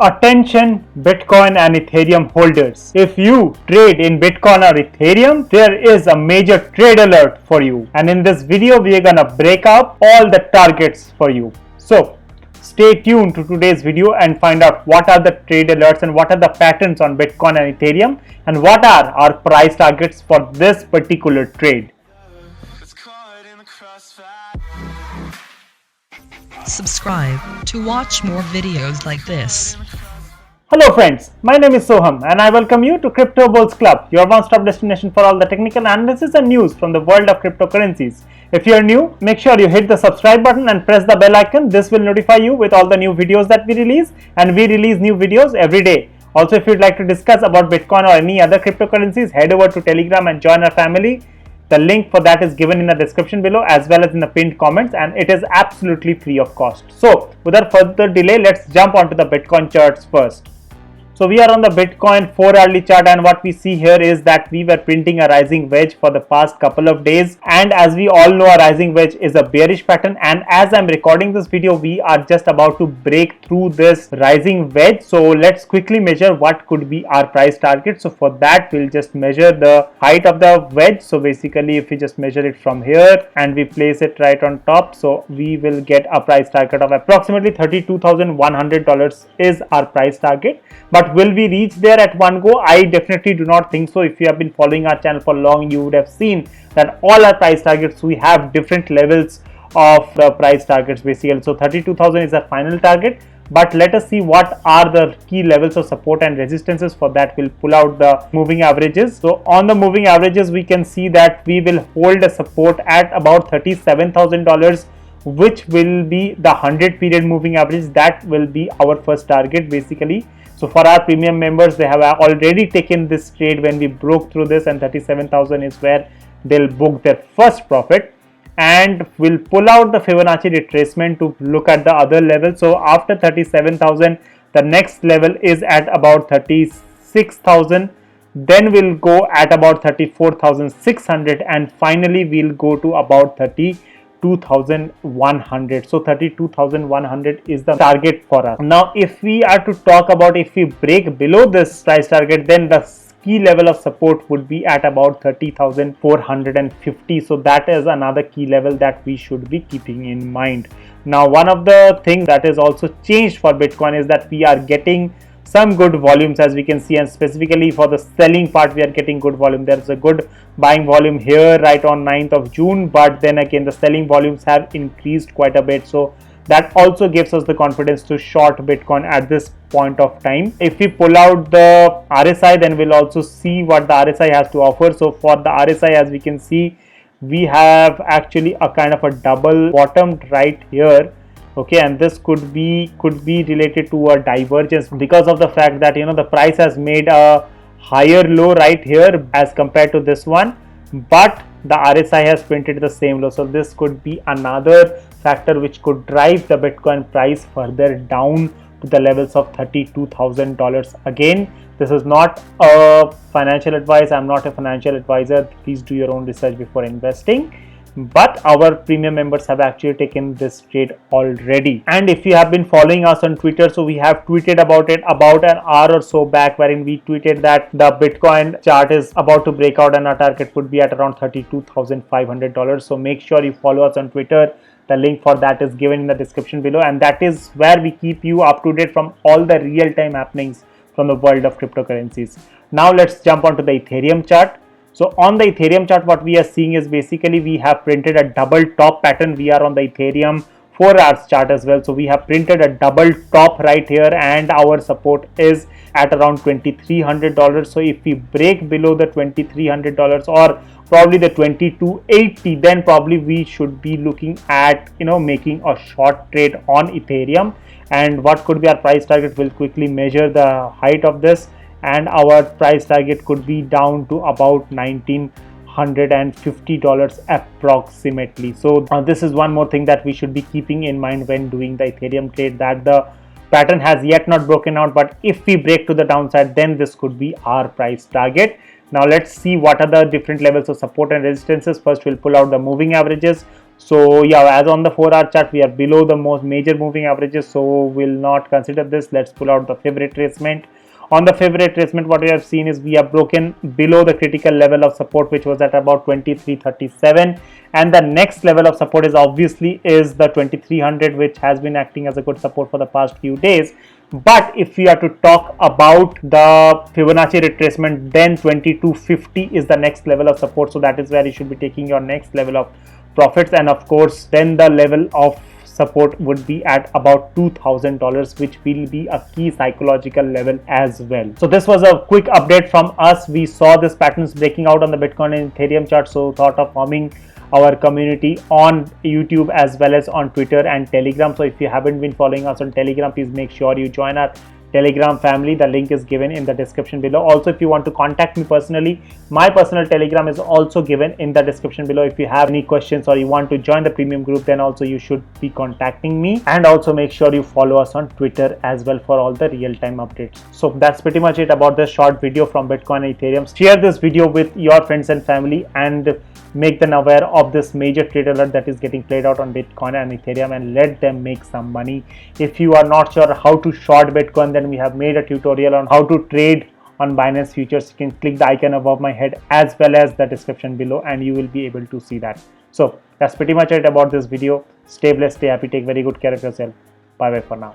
Attention Bitcoin and Ethereum holders. If you trade in Bitcoin or Ethereum, there is a major trade alert for you. And in this video, we are gonna break up all the targets for you. So stay tuned to today's video and find out what are the trade alerts and what are the patterns on Bitcoin and Ethereum and what are our price targets for this particular trade. Subscribe to watch more videos like this. Hello friends, my name is Soham and I welcome you to Crypto Bulls Club, your one-stop destination for all the technical analysis and news from the world of cryptocurrencies. If you are new, make sure you hit the subscribe button and press the bell icon. This will notify you with all the new videos that we release, and we release new videos every day. Also, if you'd like to discuss about Bitcoin or any other cryptocurrencies, head over to Telegram and join our family. The link for that is given in the description below as well as in the pinned comments, and it is absolutely free of cost. So without further delay, let's jump onto the Bitcoin charts first. So we are on the Bitcoin 4-hourly chart, and what we see here is that we were printing a rising wedge for the past couple of days, and as we all know, a rising wedge is a bearish pattern, and as I'm recording this video, we are just about to break through this rising wedge. So let's quickly measure what could be our price target. So for that, we'll just measure the height of the wedge. So basically, if we just measure it from here and we place it right on top, so we will get a price target of approximately $32,100 is our price target. But will we reach there at one go? I definitely do not think so. If you have been following our channel for long, you would have seen that all our price targets, we have different levels of the price targets basically. So 32,000 is our final target, but let us see what are the key levels of support and resistances. For that, we'll pull out the moving averages. So on the moving averages, we can see that we will hold a support at about $37,000, which will be the 100 period moving average. That will be our first target basically. So for our premium members, they have already taken this trade when we broke through this, and 37,000 is where they'll book their first profit. And we'll pull out the Fibonacci retracement to look at the other level. So after 37,000, the next level is at about 36,000. Then we'll go at about 34,600, and finally we'll go to about 32,100. So 32,100 is the target for us. Now if we are to talk about, if we break below this price target, then the key level of support would be at about 30,450. So that is another key level that we should be keeping in mind. Now one of the things that is also changed for Bitcoin is that we are getting some good volumes, as we can see, and specifically for the selling part, we are getting good volume. There's a good buying volume here right on 9th of June, but then again the selling volumes have increased quite a bit, so that also gives us the confidence to short Bitcoin at this point of time. If we pull out the RSI, then we'll also see what the RSI has to offer. So for the RSI, as we can see, we have actually a kind of a double bottomed right here. Okay, and this could be related to a divergence because of the fact that the price has made a higher low right here as compared to this one, but the RSI has printed the same low. So this could be another factor which could drive the Bitcoin price further down to the levels of $32,000. Again, this is not a financial advice. I'm not a financial advisor. Please do your own research before investing. But our premium members have actually taken this trade already. And if you have been following us on Twitter, so we have tweeted about it about an hour or so back, wherein we tweeted that the Bitcoin chart is about to break out and our target would be at around $32,500. So make sure you follow us on Twitter. The link for that is given in the description below, and that is where we keep you up to date from all the real-time happenings from the world of cryptocurrencies. Now let's jump onto the Ethereum chart. So on the Ethereum chart, what we are seeing is basically we have printed a double top pattern. We are on the Ethereum 4 hours chart as well. So we have printed a double top right here, and our support is at around $2,300. So if we break below the $2,300 or probably the 2280, then probably we should be looking at making a short trade on Ethereum. And what could be our price target? We'll quickly measure the height of this, and our price target could be down to about $1,950 approximately. So this is one more thing that we should be keeping in mind when doing the Ethereum trade, that the pattern has yet not broken out, but if we break to the downside, then this could be our price target. Now let's see what are the different levels of support and resistances. First, we'll pull out the moving averages. So yeah, as on the 4-hour chart, we are below the most major moving averages, so we'll not consider this. Let's pull out the fib retracement. On the fib retracement, what we have seen is we have broken below the critical level of support, which was at about 2337, and the next level of support is obviously the 2300, which has been acting as a good support for the past few days. But if we are to talk about the Fibonacci retracement, then 2250 is the next level of support, so that is where you should be taking your next level of profits. And of course, then the level of support would be at about $2,000, which will be a key psychological level as well. So this was a quick update from us. We saw this patterns breaking out on the Bitcoin and Ethereum chart, so thought of forming our community on YouTube as well as on Twitter and Telegram. So if you haven't been following us on Telegram, please make sure you join our Telegram family. The link is given in the description below. Also, if you want to contact me personally, my personal Telegram is also given in the description below. If you have any questions or you want to join the premium group, then also you should be contacting me. And also make sure you follow us on Twitter as well for all the real-time updates. So that's pretty much it about this short video from Bitcoin and Ethereum. Share this video with your friends and family and make them aware of this major trade alert that is getting played out on Bitcoin and Ethereum, and let them make some money. If you are not sure how to short Bitcoin, then we have made a tutorial on how to trade on Binance futures. You can click the icon above my head as well as the description below, and you will be able to see that. So that's pretty much it about this video. Stay blessed, stay happy, take very good care of yourself. Bye bye for now.